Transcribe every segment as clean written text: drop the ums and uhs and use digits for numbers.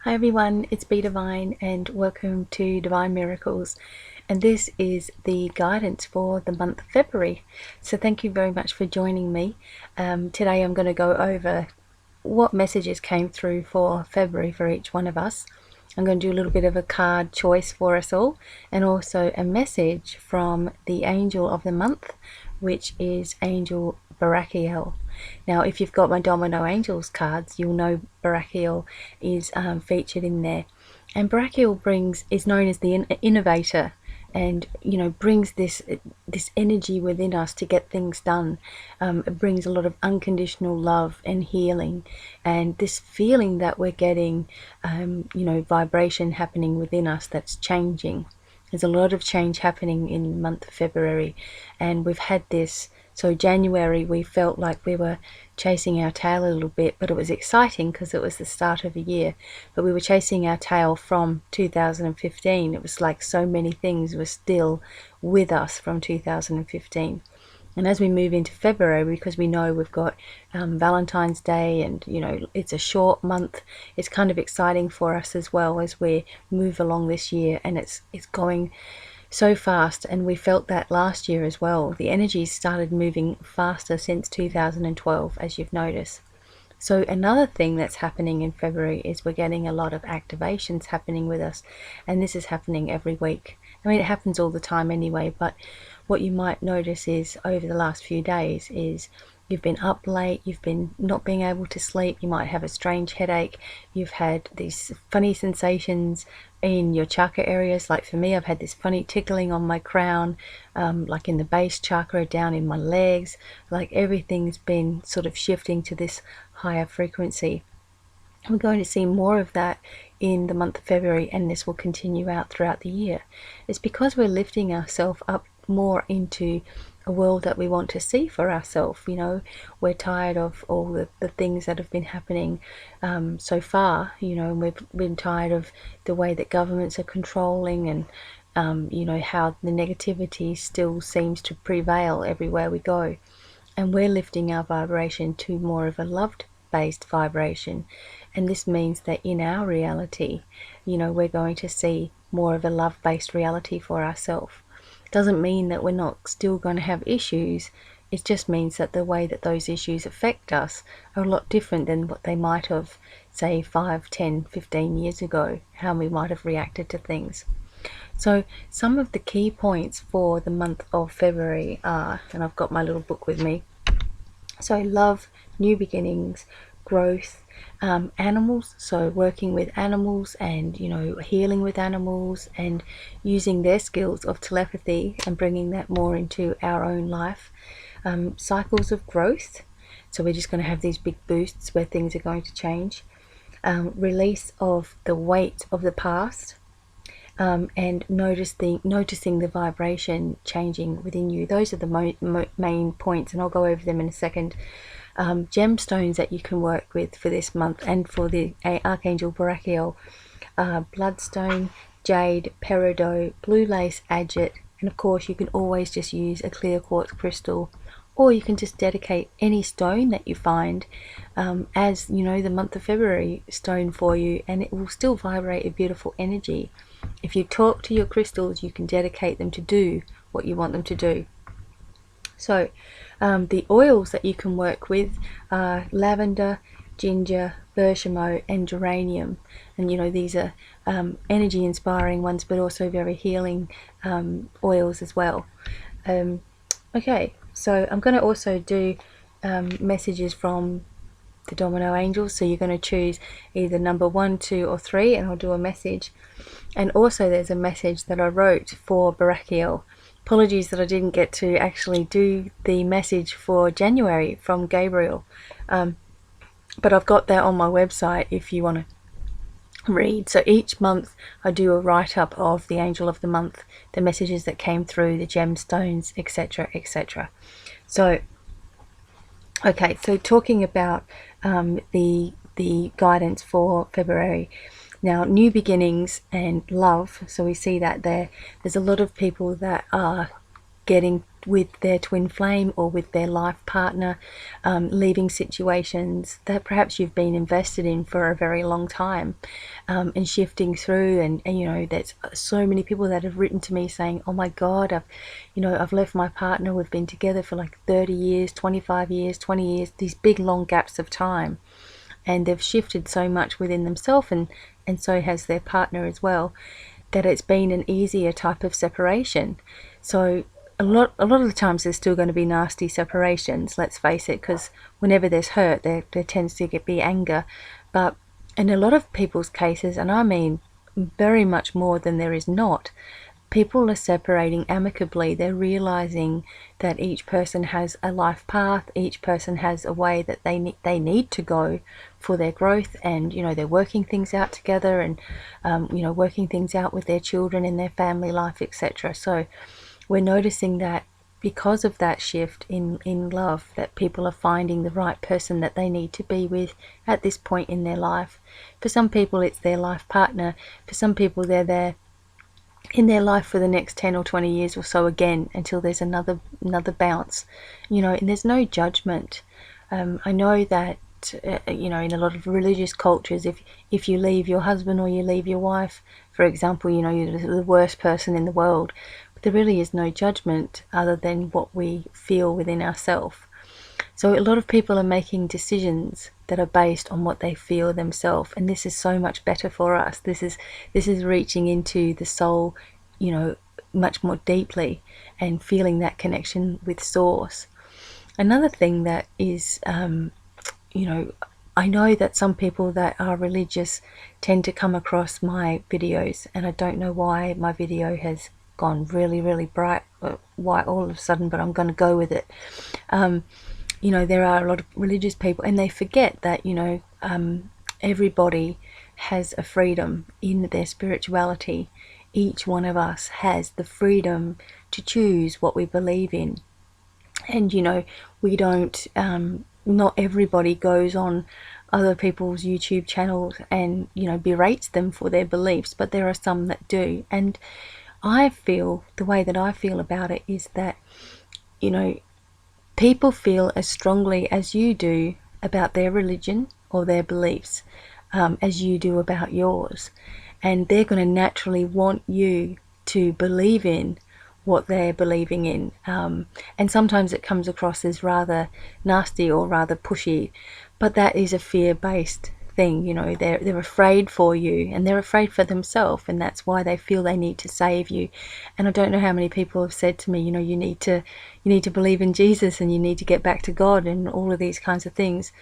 Hi everyone, it's BDevine and welcome to Divine Miracles, and this is the guidance for the month of February. So thank you very much for joining me. Today I'm going to go over what messages came through for February for each one of us. I'm going to do a little bit of a card choice for us all, and also a message from the angel of the month, which is Angel Barakiel. Now, if you've got my Domino Angels cards, you'll know Barakiel is featured in there. And Barakiel is known as the innovator, and brings this energy within us to get things done. It brings a lot of unconditional love and healing, and this feeling that we're getting, vibration happening within us that's changing. There's a lot of change happening in the month of February, and we've had this. So January, we felt like we were chasing our tail a little bit, but it was exciting because it was the start of a year. But we were chasing our tail from 2015. It was like so many things were still with us from 2015. And as we move into February, because we know we've got Valentine's Day, and it's a short month, it's kind of exciting for us as well as we move along this year, and it's going so fast. And we felt that last year as well. The energy started moving faster since 2012, as you've noticed. So another thing that's happening in February is we're getting a lot of activations happening with us, and this is happening every week. I mean, it happens all the time anyway, but what you might notice is over the last few days is you've been up late, you've been not being able to sleep, you might have a strange headache, you've had these funny sensations in your chakra areas. Like for me, I've had this funny tickling on my crown, like in the base chakra, down in my legs, like everything's been sort of shifting to this higher frequency. We're going to see more of that in the month of February, and this will continue out throughout the year. It's because we're lifting ourselves up more into a world that we want to see for ourselves. We're tired of all the things that have been happening so far. We've been tired of the way that governments are controlling, and how the negativity still seems to prevail everywhere we go. And we're lifting our vibration to more of a love-based vibration, and this means that in our reality, we're going to see more of a love-based reality for ourselves. Doesn't mean that we're not still going to have issues. It just means that the way that those issues affect us are a lot different than what they might have, say, 5, 10, 15 years ago, how we might have reacted to things. So some of the key points for the month of February are, and I've got my little book with me, so love, new beginnings, growth, animals, so working with animals and healing with animals and using their skills of telepathy and bringing that more into our own life. Cycles of growth, so we're just going to have these big boosts where things are going to change. Release of the weight of the past, and noticing the vibration changing within you. Those are the main points, and I'll go over them in a second. Gemstones that you can work with for this month and for the Archangel Barakiel: bloodstone, jade, peridot, blue lace agate, and of course you can always just use a clear quartz crystal, or you can just dedicate any stone that you find as the month of February stone for you, and it will still vibrate a beautiful energy. If you talk to your crystals, you can dedicate them to do what you want them to do. So the oils that you can work with are lavender, ginger, bergamot, and geranium. And these are energy inspiring ones, but also very healing oils as well. Okay, so I'm going to also do messages from the Domino Angels. So you're going to choose either number 1, 2, or 3, and I'll do a message. And also there's a message that I wrote for Barakiel. Apologies that I didn't get to actually do the message for January from Gabriel, but I've got that on my website if you want to read. So each month I do a write-up of the angel of the month, the messages that came through, the gemstones, etc., etc. So okay, so talking about the guidance for February. Now, new beginnings and love. So we see that there's a lot of people that are getting with their twin flame or with their life partner, leaving situations that perhaps you've been invested in for a very long time, and shifting through. And you know, there's so many people that have written to me saying, oh my God, I've left my partner, we've been together for like 30 years, 25 years, 20 years, these big long gaps of time, and they've shifted so much within themselves, and so has their partner as well, that it's been an easier type of separation. So a lot of the times there's still going to be nasty separations, let's face it, because whenever there's hurt, there tends to be anger. But in a lot of people's cases, and I mean very much more than there is not, people are separating amicably. They're realizing that each person has a life path, each person has a way that they need to go for their growth, and you know, they're working things out together, and you know, working things out with their children in their family life, etc. So we're noticing that because of that shift in love, that people are finding the right person that they need to be with at this point in their life. For some people it's their life partner, for some people they're there in their life for the next 10 or 20 years or so again, until there's another bounce, you know. And there's no judgment. I know that you know, in a lot of religious cultures, if you leave your husband or you leave your wife, for example, you know, you're the worst person in the world. But there really is no judgment other than what we feel within ourselves. So a lot of people are making decisions that are based on what they feel themselves, and this is so much better for us. This is reaching into the soul, you know, much more deeply, and feeling that connection with source. Another thing that is, you know, I know that some people that are religious tend to come across my videos, and I don't know why my video has gone really, really bright white all of a sudden, but I'm going to go with it. You know, there are a lot of religious people, and they forget that, you know, everybody has a freedom in their spirituality. Each one of us has the freedom to choose what we believe in. And, you know, we don't, not everybody goes on other people's YouTube channels and, you know, berates them for their beliefs, but there are some that do. And I feel, the way that I feel about it is that, you know, people feel as strongly as you do about their religion or their beliefs, as you do about yours. And they're going to naturally want you to believe in what they're believing in. And sometimes it comes across as rather nasty or rather pushy, but that is a fear-based thing. You know, they're afraid for you, and they're afraid for themselves, and that's why they feel they need to save you. And I don't know how many people have said to me, you know, you need to believe in Jesus, and you need to get back to God, and all of these kinds of things,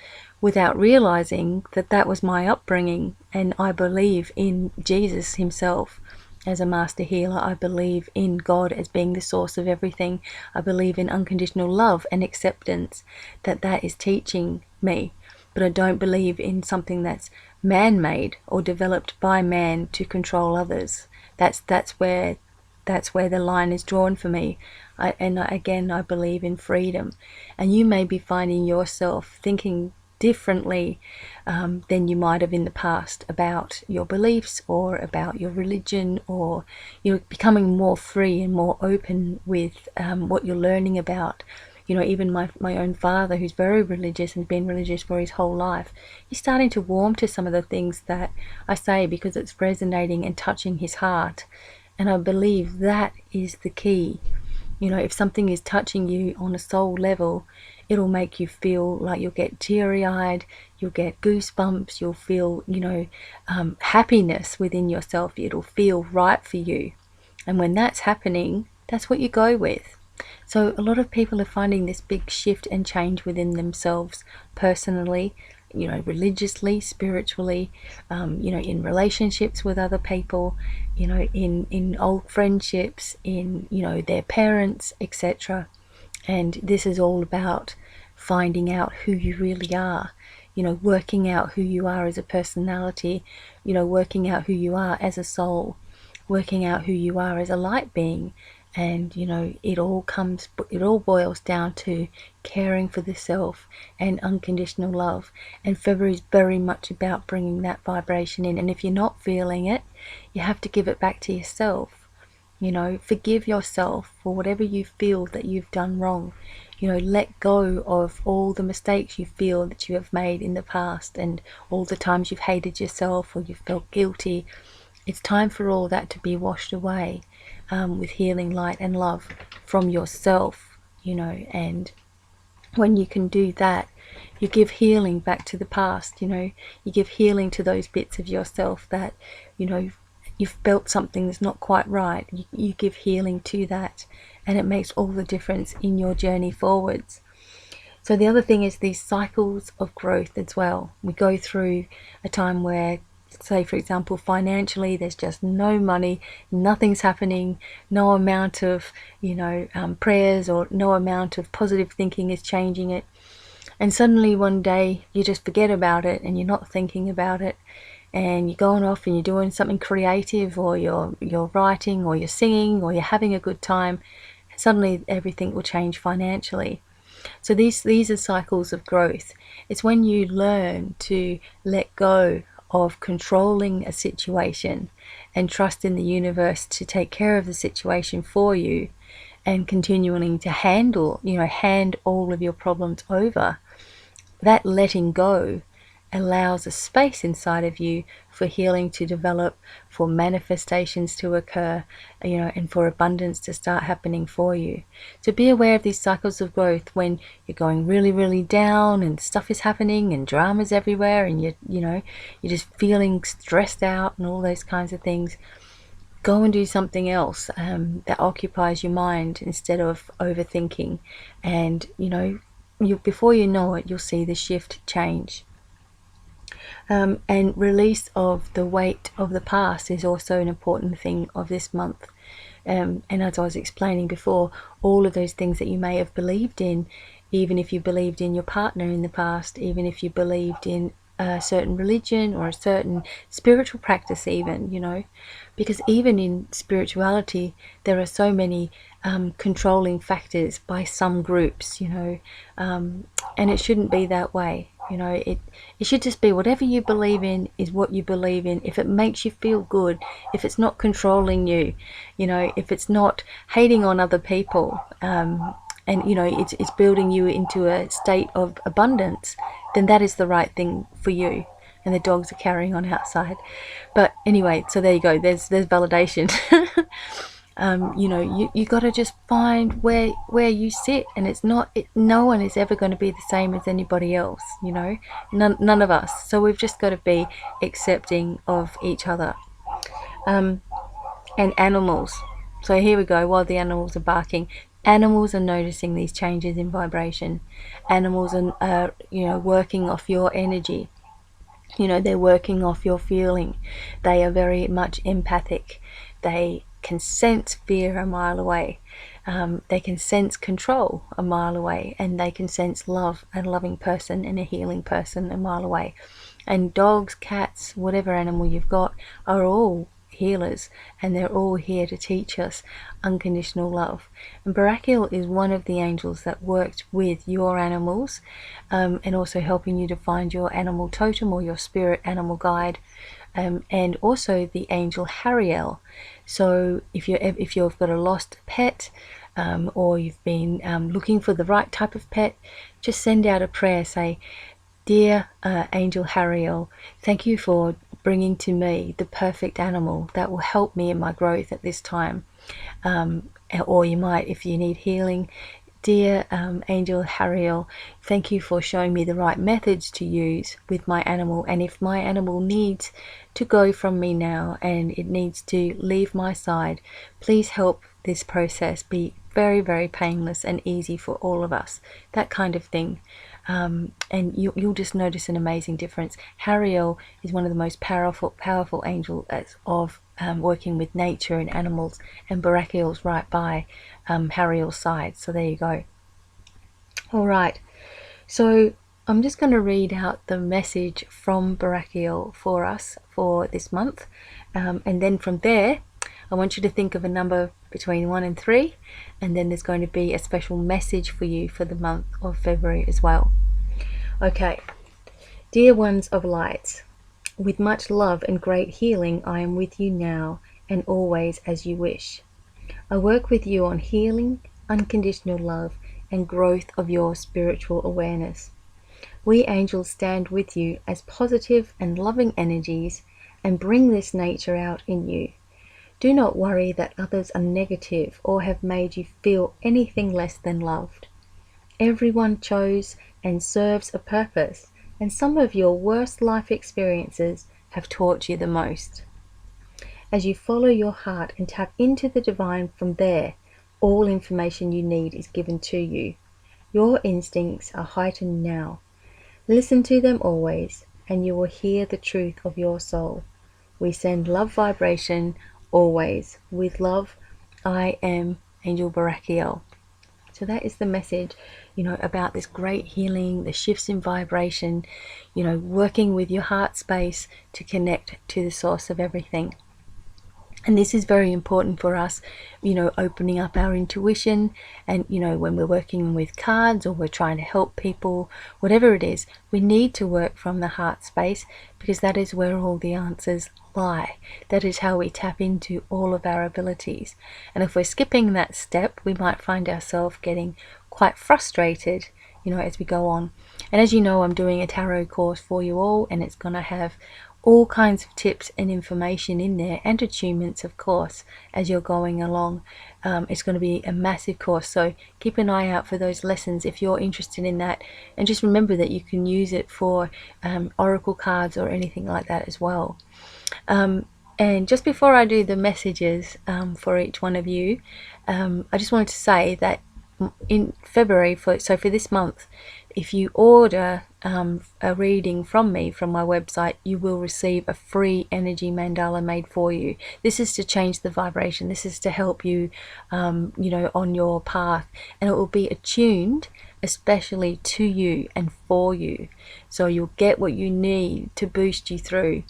without realizing that that was my upbringing. And I believe in Jesus himself as a master healer. I believe in God as being the source of everything. I believe in unconditional love and acceptance, that is teaching me. But I don't believe in something that's man-made or developed by man to control others. That's where the line is drawn for me. Again, I believe in freedom. And you may be finding yourself thinking differently than you might have in the past about your beliefs or about your religion, or you're becoming more free and more open with what you're learning about. You know, even my own father, who's very religious and been religious for his whole life, he's starting to warm to some of the things that I say, because it's resonating and touching his heart. And I believe that is the key. You know, if something is touching you on a soul level, it'll make you feel like you'll get teary-eyed, you'll get goosebumps, you'll feel, you know, happiness within yourself. It'll feel right for you. And when that's happening, that's what you go with. So a lot of people are finding this big shift and change within themselves, personally, you know, religiously, spiritually, you know, in relationships with other people, you know, in old friendships, in, you know, their parents, etc. And this is all about finding out who you really are, you know, working out who you are as a personality, you know, working out who you are as a soul, working out who you are as a light being. And, you know, it all boils down to caring for the self and unconditional love. And February is very much about bringing that vibration in. And if you're not feeling it, you have to give it back to yourself. You know, forgive yourself for whatever you feel that you've done wrong. You know, let go of all the mistakes you feel that you have made in the past, and all the times you've hated yourself or you felt guilty. It's time for all that to be washed away, with healing light and love from yourself, you know. And when you can do that, you give healing back to the past. You know, you give healing to those bits of yourself that, you know, you've felt something that's not quite right. You give healing to that, and it makes all the difference in your journey forwards. So the other thing is these cycles of growth as well. We go through a time where, say for example, financially there's just no money, nothing's happening, no amount of, you know, prayers or no amount of positive thinking is changing it. And suddenly one day you just forget about it and you're not thinking about it, and you're going off and you're doing something creative, or you're writing, or you're singing, or you're having a good time. Suddenly everything will change financially. So these are cycles of growth. It's when you learn to let go of controlling a situation and trust in the universe to take care of the situation for you, and continuing to hand all of your problems over. That letting go allows a space inside of you for healing to develop, for manifestations to occur, you know, and for abundance to start happening for you. So be aware of these cycles of growth when you're going really, really down and stuff is happening and drama's everywhere, and you're just feeling stressed out and all those kinds of things. Go and do something else that occupies your mind instead of overthinking, and before you know it, you'll see the shift change. And release of the weight of the past is also an important thing of this month. And as I was explaining before, all of those things that you may have believed in, even if you believed in your partner in the past, even if you believed in a certain religion or a certain spiritual practice even, because even in spirituality there are so many controlling factors by some groups, and it shouldn't be that way. It should just be whatever you believe in is what you believe in. If it makes you feel good, if it's not controlling you, if it's not hating on other people, and it's building you into a state of abundance, then that is the right thing for you. And the dogs are carrying on outside. But anyway, so there you go. There's validation. You got to just find where you sit, and no one is ever going to be the same as anybody else. None of us. So we've just got to be accepting of each other. And animals. So here we go. While the animals are barking, animals are noticing these changes in vibration. Animals are working off your energy. They're working off your feeling. They are very much empathic. They can sense fear a mile away. They can sense control a mile away, and they can sense love, a loving person and a healing person a mile away. And dogs, cats, whatever animal you've got are all healers, and they're all here to teach us unconditional love. And Barakiel is one of the angels that worked with your animals, and also helping you to find your animal totem or your spirit animal guide, and also the angel Hariel. So if you've got a lost pet, or you've been looking for the right type of pet, just send out a prayer. Say, "Dear Angel Hariel, thank you for bringing to me the perfect animal that will help me in my growth at this time." Or you might, if you need healing, "Dear Angel Hariel, thank you for showing me the right methods to use with my animal, and if my animal needs to go from me now and it needs to leave my side, please help this process be very, very painless and easy for all of us." That kind of thing. And you'll just notice an amazing difference. Hariel is one of the most powerful angels of working with nature and animals, and Barakiel's right by Hariel's side. So there you go. All right. So I'm just going to read out the message from Barakiel for us for this month, and then from there, I want you to think of a number between 1 and 3, and then there's going to be a special message for you for the month of February as well. Okay. Dear ones of light, with much love and great healing, I am with you now and always as you wish. I work with you on healing, unconditional love, and growth of your spiritual awareness. We angels stand with you as positive and loving energies and bring this nature out in you. Do not worry that others are negative or have made you feel anything less than loved. Everyone chose and serves a purpose, and some of your worst life experiences have taught you the most. As you follow your heart and tap into the divine from there, all information you need is given to you. Your instincts are heightened now. Listen to them always, and you will hear the truth of your soul. We send love vibration always. With love, I am Angel Barakiel. So that is the message, about this great healing, the shifts in vibration, working with your heart space to connect to the source of everything. And this is very important for us, opening up our intuition. And, when we're working with cards or we're trying to help people, whatever it is, we need to work from the heart space, because that is where all the answers lie. That is how we tap into all of our abilities. And if we're skipping that step, we might find ourselves getting quite frustrated, as we go on. And as you know, I'm doing a tarot course for you all, and it's going to have all kinds of tips and information in there, and attunements, of course, as you're going along. It's going to be a massive course, so keep an eye out for those lessons if you're interested in that. And just remember that you can use it for oracle cards or anything like that as well. And just before I do the messages for each one of you, I just wanted to say that in February, for this month, if you order a reading from me from my website, you will receive a free energy mandala made for you. This is to change the vibration. This is to help you, on your path, and it will be attuned especially to you and for you. So you'll get what you need to boost you through.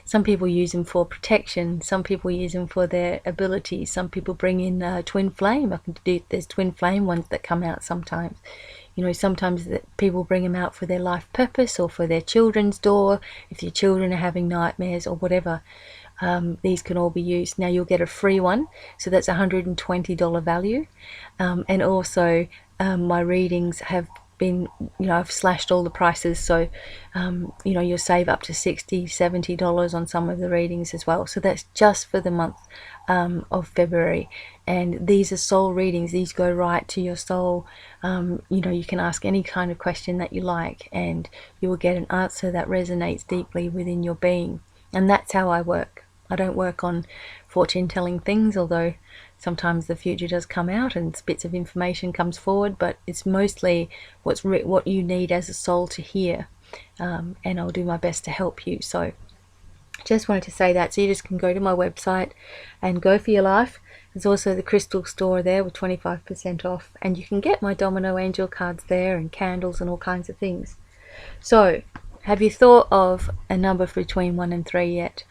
Some people use them for protection. Some people use them for their abilities. Some people bring in twin flame. There's twin flame ones that come out sometimes. Sometimes people bring them out for their life purpose or for their children's door, if your children are having nightmares or whatever. These can all be used. Now you'll get a free one, so that's $120 value. And also my readings have been, I've slashed all the prices, so you'll save up to $60-70 on some of the readings as well. So that's just for the month of February. And these are soul readings. These go right to your soul. You can ask any kind of question that you like, and you will get an answer that resonates deeply within your being. And that's how I work. I don't work on fortune telling things, although sometimes the future does come out and bits of information comes forward, but it's mostly what you need as a soul to hear, and I'll do my best to help you. So just wanted to say that. So you just can go to my website and go for your life. There's also the crystal store there with 25% off, and you can get my domino angel cards there, and candles and all kinds of things. So have you thought of a number between 1 and 3 yet?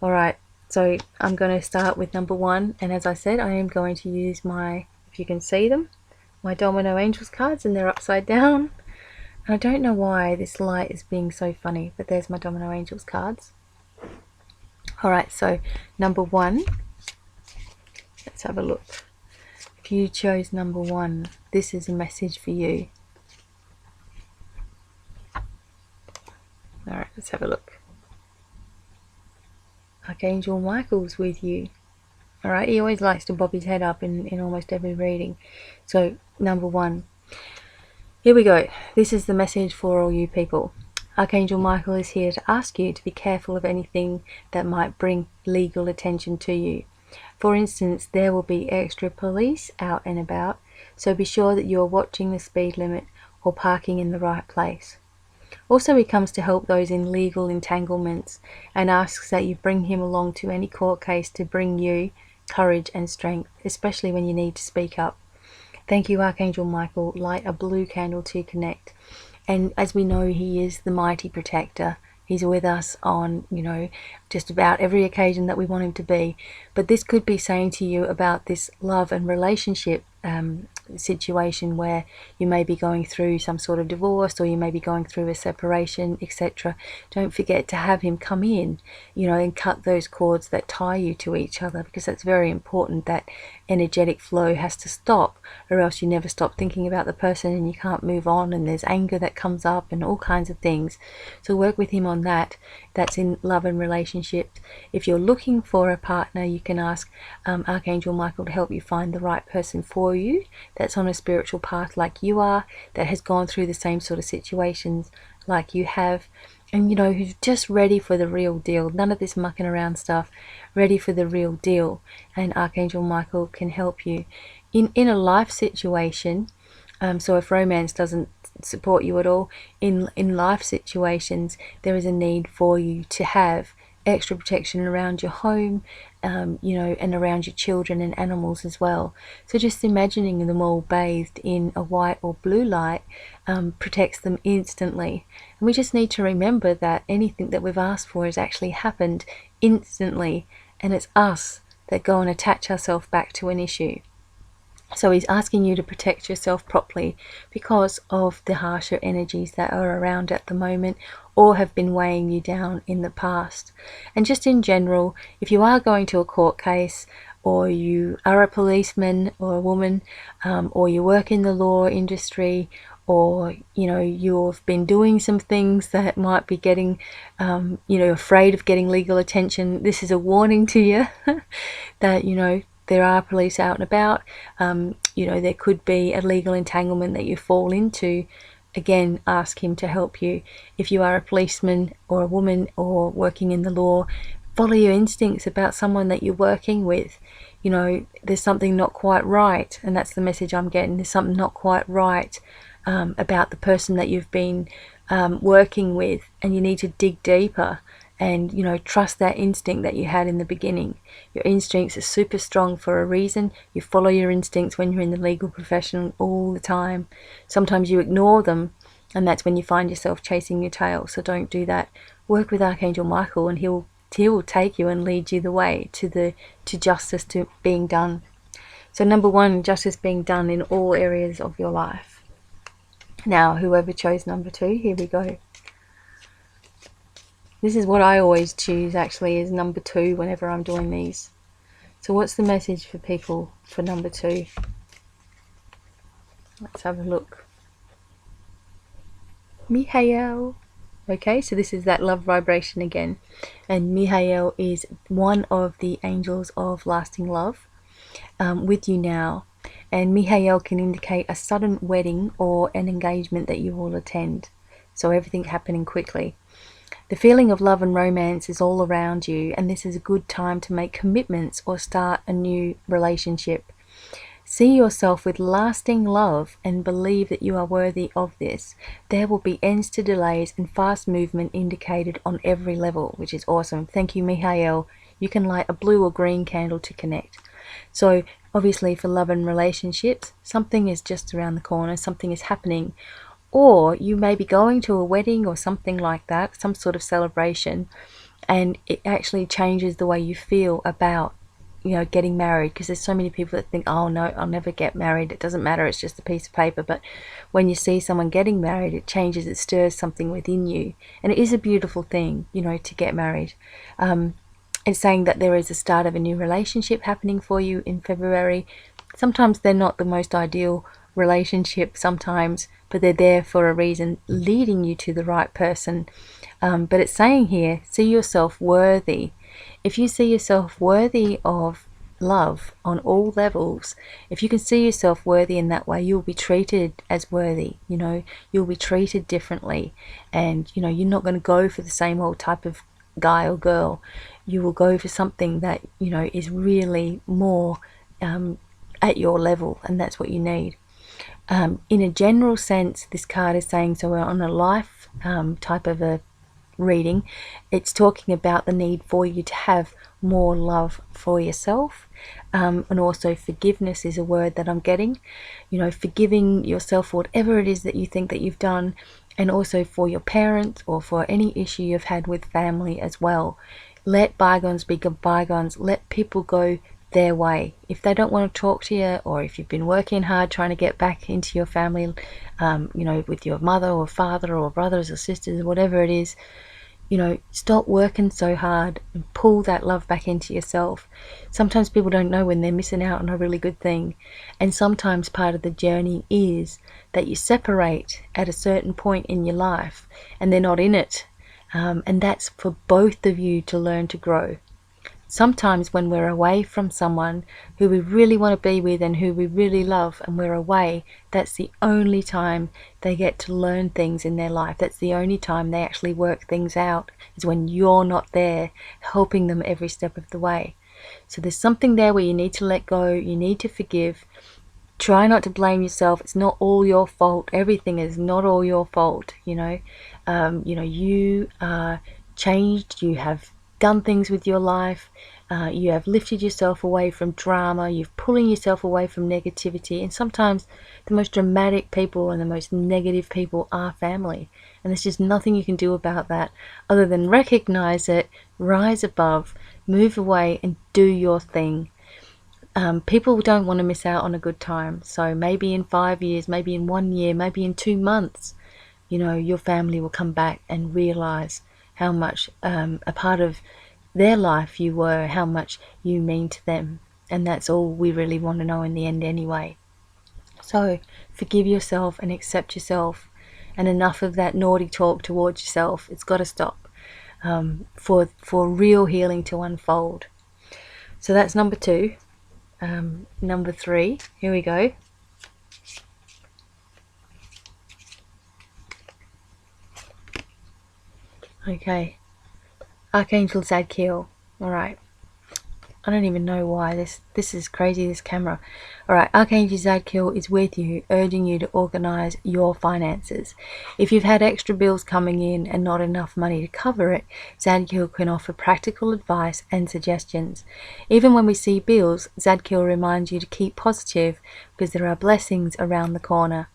All right, so I'm going to start with number 1, and as I said, I am going to use my, if you can see them, my domino angels cards, and they're upside down. And I don't know why this light is being so funny, but there's my domino angels cards. All right, so number 1, let's have a look. If you chose number 1, this is a message for you. All right, let's have a look. Archangel Michael's with you. All right, he always likes to bob his head up in almost every reading. So number 1, here we go. This is the message for all you people. Archangel Michael is here to ask you to be careful of anything that might bring legal attention to you. For instance, there will be extra police out and about, so be sure that you are watching the speed limit or parking in the right place. Also, he comes to help those in legal entanglements and asks that you bring him along to any court case to bring you courage and strength, especially when you need to speak up. Thank you, Archangel Michael. Light a blue candle to connect. And as we know, he is the mighty protector. He's with us on, just about every occasion that we want him to be. But this could be saying to you about this love and relationship situation where you may be going through some sort of divorce, or you may be going through a separation, etc., don't forget to have him come in, and cut those cords that tie you to each other, because that's very important. That energetic flow has to stop, or else you never stop thinking about the person and you can't move on, and there's anger that comes up and all kinds of things. So work with him on that. That's in love and relationships. If you're looking for a partner, you can ask Archangel Michael to help you find the right person for you, that's on a spiritual path like you are, that has gone through the same sort of situations like you have, and who's just ready for the real deal. None of this mucking around stuff, ready for the real deal. And Archangel Michael can help you in a life situation. So if romance doesn't support you at all, in life situations, there is a need for you to have extra protection around your home, and around your children and animals as well. So just imagining them all bathed in a white or blue light protects them instantly. And we just need to remember that anything that we've asked for has actually happened instantly, and it's us that go and attach ourselves back to an issue. So he's asking you to protect yourself properly because of the harsher energies that are around at the moment, or have been weighing you down in the past. And just in general, if you are going to a court case, or you are a policeman or a woman, or you work in the law industry, or you've been doing some things that might be getting afraid of getting legal attention, this is a warning to you that there are police out and about. There could be a legal entanglement that you fall into. Again, ask him to help you. If you are a policeman or a woman or working in the law, follow your instincts about someone that you're working with. There's something not quite right, and that's the message I'm getting. There's something not quite right about the person that you've been working with, and you need to dig deeper and trust that instinct that you had in the beginning. Your instincts are super strong for a reason. You follow your instincts when you're in the legal profession all the time. Sometimes you ignore them, and that's when you find yourself chasing your tail. So don't do that. Work with Archangel Michael, and he will take you and lead you the way to justice to being done. So number 1, justice being done in all areas of your life. Now, whoever chose number 2, here we go. This is what I always choose, actually, is number 2 whenever I'm doing these. So what's the message for people for number 2? Let's have a look. Mihael. Okay, so this is that love vibration again. And Mihael is one of the angels of lasting love with you now. And Mihael can indicate a sudden wedding or an engagement that you will attend. So everything happening quickly. The feeling of love and romance is all around you, and this is a good time to make commitments or start a new relationship. See yourself with lasting love and believe that you are worthy of this. There will be ends to delays and fast movement indicated on every level, which is awesome. Thank you, Mihael. You can light a blue or green candle to connect. So obviously for love and relationships, something is just around the corner, something is happening. Or you may be going to a wedding or something like that, some sort of celebration, and it actually changes the way you feel about, getting married. Because there's so many people that think, oh no, I'll never get married. It doesn't matter. It's just a piece of paper. But when you see someone getting married, it changes, it stirs something within you. And it is a beautiful thing, to get married. It's saying that there is a start of a new relationship happening for you in February. Sometimes they're not the most ideal relationship sometimes, but they're there for a reason, leading you to the right person. But it's saying here, see yourself worthy. If you see yourself worthy of love on all levels, if you can see yourself worthy in that way, you'll be treated as worthy. You'll be treated differently, and you're not going to go for the same old type of guy or girl. You will go for something that is really more at your level, and that's what you need. In a general sense, this card is saying, so we're on a life type of a reading, it's talking about the need for you to have more love for yourself, and also forgiveness is a word that I'm getting. Forgiving yourself for whatever it is that you think that you've done, and also for your parents or for any issue you've had with family as well. Let bygones be bygones. Let people go their way. If they don't want to talk to you, or if you've been working hard trying to get back into your family, you know, with your mother or father or brothers or sisters, whatever it is, you know, stop working so hard and pull that love back into yourself. Sometimes people don't know when they're missing out on a really good thing, and sometimes part of the journey is that you separate at a certain point in your life and they're not in it, and that's for both of you to learn to grow. Sometimes when we're away from someone who we really want to be with and who we really love, and we're away, that's the only time they get to learn things in their life. That's the only time they actually work things out, is when you're not there helping them every step of the way. So there's something there where you need to let go, you need to forgive. Try not to blame yourself. It's not all your fault. Everything is not all your fault, you know. You are changed, you have done things with your life, you have lifted yourself away from drama, you're pulling yourself away from negativity, and sometimes the most dramatic people and the most negative people are family, and there's just nothing you can do about that other than recognize it, rise above, move away and do your thing. People don't want to miss out on a good time, so maybe in 5 years, maybe in 1 year, maybe in 2 months, you know, your family will come back and realize how much a part of their life you were, how much you mean to them. And that's all we really want to know in the end anyway. So forgive yourself and accept yourself, and enough of that naughty talk towards yourself. It's got to stop, for real healing to unfold. So that's number 2. Number 3, here we go. Okay, Archangel Zadkiel. Alright, I don't even know why this is crazy, this camera. Alright, Archangel Zadkiel is with you, urging you to organize your finances. If you've had extra bills coming in and not enough money to cover it, Zadkiel can offer practical advice and suggestions. Even when we see bills, Zadkiel reminds you to keep positive, because there are blessings around the corner.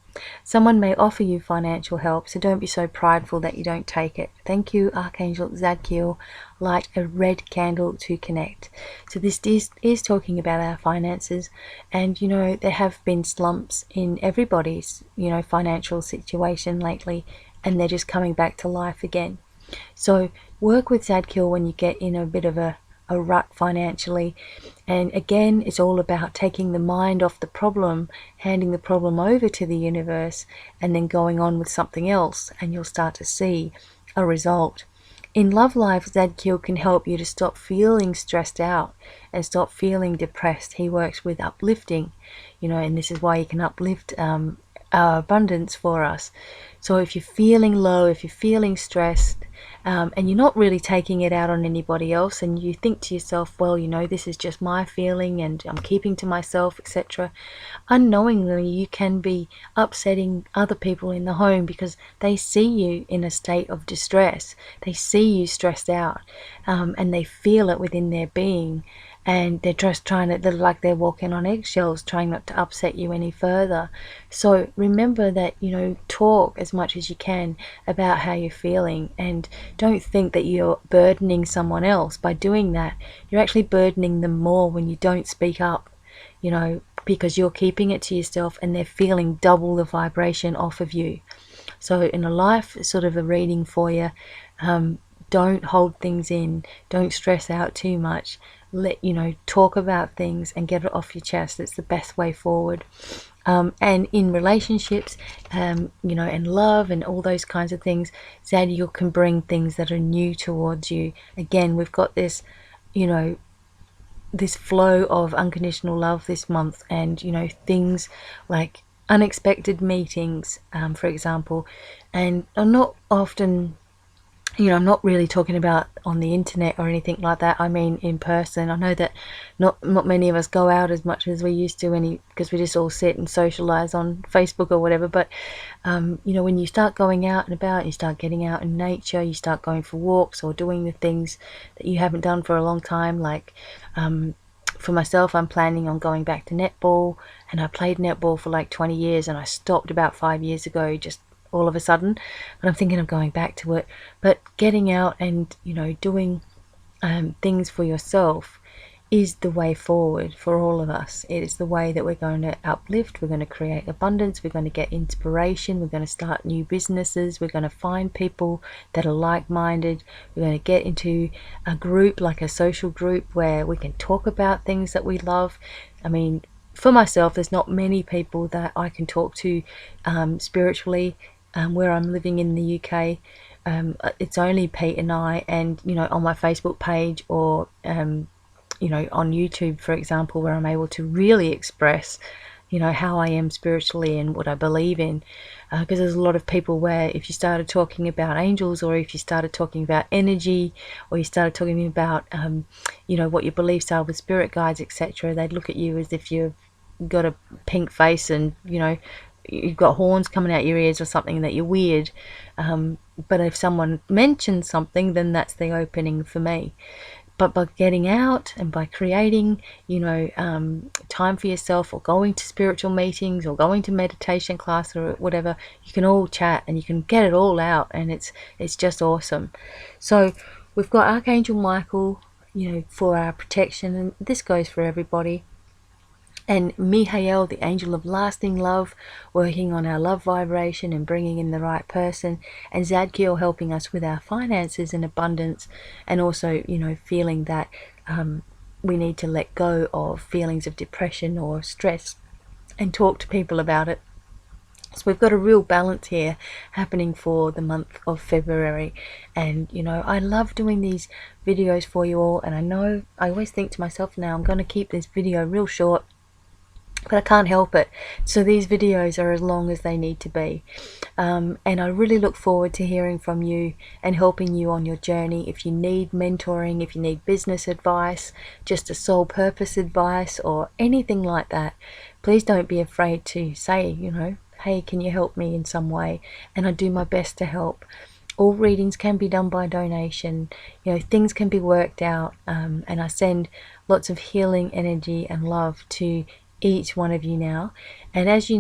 Someone may offer you financial help, so don't be so prideful that you don't take it. Thank you, Archangel Zadkiel. Light a red candle to connect. So this is talking about our finances, and you know, there have been slumps in everybody's, you know, financial situation lately, and they're just coming back to life again. So work with Zadkiel when you get in a bit of a rut financially, and again, it's all about taking the mind off the problem, handing the problem over to the universe, and then going on with something else, and you'll start to see a result. In love life, Zadkiel can help you to stop feeling stressed out and stop feeling depressed. He works with uplifting, you know, and this is why he can uplift our abundance for us. So if you're feeling low, if you're feeling stressed, and you're not really taking it out on anybody else, and you think to yourself, well, you know, this is just my feeling and I'm keeping to myself, etc., unknowingly you can be upsetting other people in the home, because they see you in a state of distress, they see you stressed out, and they feel it within their being, and they're just they're like they're walking on eggshells, trying not to upset you any further. So remember that, you know, talk as much as you can about how you're feeling, and don't think that you're burdening someone else by doing that. You're actually burdening them more when you don't speak up, you know, because you're keeping it to yourself and they're feeling double the vibration off of you. So in a life sort of a reading for you, don't hold things in, don't stress out too much. Talk about things and get it off your chest. It's the best way forward. And in relationships, and love and all those kinds of things, Zadkiel can bring things that are new towards you. Again, we've got this, this flow of unconditional love this month, and things like unexpected meetings, for example. And I'm not often, I'm not really talking about on the internet or anything like that. I mean in person. I know that not many of us go out as much as we used to, because we just all sit and socialize on Facebook or whatever. But when you start going out and about, you start getting out in nature, you start going for walks or doing the things that you haven't done for a long time. Like for myself, I'm planning on going back to netball, and I played netball for like 20 years and I stopped about 5 years ago, just all of a sudden, but I'm thinking of going back to it. But getting out and doing things for yourself is the way forward for all of us. It is the way that we're going to uplift, we're going to create abundance, we're going to get inspiration, we're going to start new businesses, we're going to find people that are like-minded, we're going to get into a group, like a social group, where we can talk about things that we love. I mean, for myself, there's not many people that I can talk to spiritually where I'm living in the UK. It's only Pete and I, and on my Facebook page, or on YouTube, for example, where I'm able to really express how I am spiritually and what I believe in, because there's a lot of people where if you started talking about angels, or if you started talking about energy, or you started talking about what your beliefs are with spirit guides, etc., they'd look at you as if you've got a pink face and you've got horns coming out your ears or something, that you're weird. But if someone mentions something, then that's the opening for me. But by getting out and by creating, time for yourself, or going to spiritual meetings, or going to meditation class, or whatever, you can all chat and you can get it all out, and it's just awesome. So we've got Archangel Michael, for our protection, and this goes for everybody. And Mihael, the angel of lasting love, working on our love vibration and bringing in the right person. And Zadkiel helping us with our finances and abundance. And also, feeling that we need to let go of feelings of depression or stress and talk to people about it. So we've got a real balance here happening for the month of February. And I love doing these videos for you all. And I always think to myself, now I'm going to keep this video real short, but I can't help it. So these videos are as long as they need to be. And I really look forward to hearing from you and helping you on your journey. If you need mentoring, if you need business advice, just a soul purpose advice, or anything like that, please don't be afraid to say, hey, can you help me in some way? And I do my best to help. All readings can be done by donation. Things can be worked out. And I send lots of healing energy and love to each one of you now. And as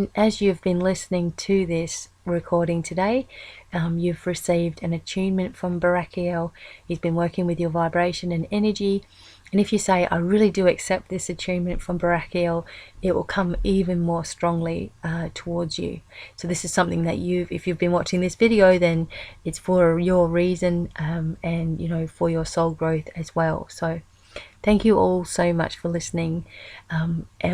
you've been listening to this recording today, you've received an attunement from Barakiel. He's been working with your vibration and energy. And if you say, I really do accept this attunement from Barakiel, it will come even more strongly towards you. So this is something that if you've been watching this video, then it's for your reason, and for your soul growth as well. So thank you all so much for listening.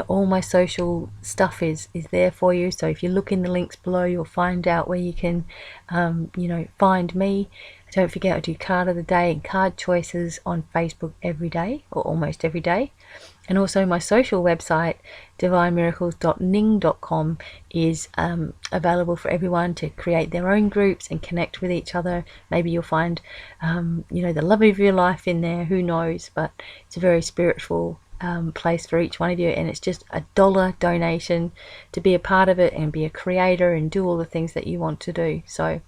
All my social stuff is there for you. So if you look in the links below, you'll find out where you can, find me. Don't forget, I do card of the day and card choices on Facebook every day, or almost every day. And also my social website, divinemiracles.ning.com, is available for everyone to create their own groups and connect with each other. Maybe you'll find, the love of your life in there, who knows, but it's a very spiritual place for each one of you, and it's just $1 donation to be a part of it and be a creator and do all the things that you want to do. So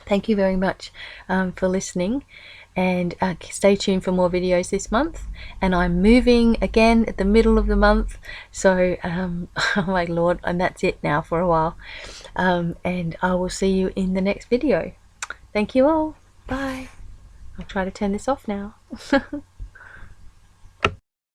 thank you very much for listening, and stay tuned for more videos this month. And I'm moving again at the middle of the month, so oh my lord, and that's it now for a while. And I will see you in the next video. Thank you all. Bye. I'll try to turn this off now.